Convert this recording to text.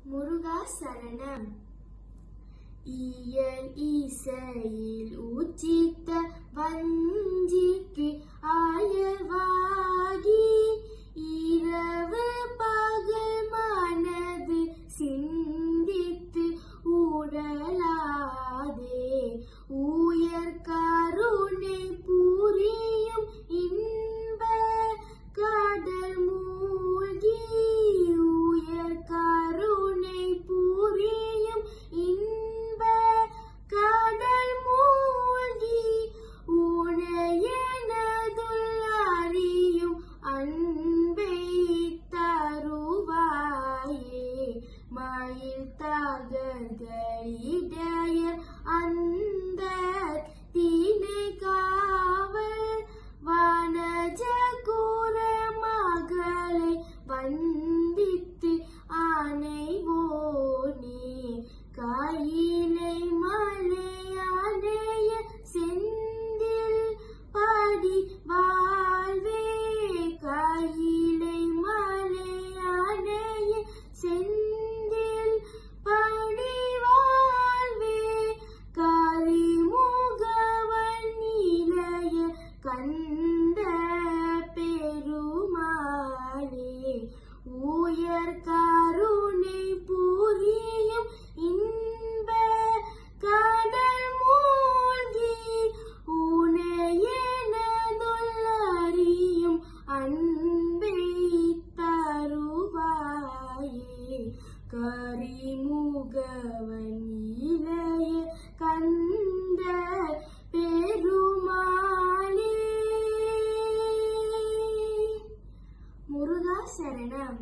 முருகா சரணம். இயல் இசையில் உச்சித்த வஞ்சிக்கு ஆயவாகி இரவு பகல் மனது சிந்தித்து ஊடலாதே உயர் கருணை புரியும் இன்ப கடல் மூழ்கி உயர் கருணை புரியும் இன்ப கடல் மூழ்கி உனையனதுள் அறியும் அன்பை தருவாயே மயில் தகர்களிடைய அந்த தீனை காவல் வனஜகுர மகளை வந்தித்து ஆனைவோனே கையிலை மலையானைய செந்தில் படி வாழ்வே கையிலை மலையானைய செந்தில் படி வாழ்வே கரிமுகவன் நிலைய கந்த பெருமாளே உயர் கருணை புரியும் இன்ப கடல் மூழ்கி உனையனதுள் அறியும் அன்பை தருவாயே கரிமுகவன் இளைய கந்த பெருமாளே. முருகா சரணம்.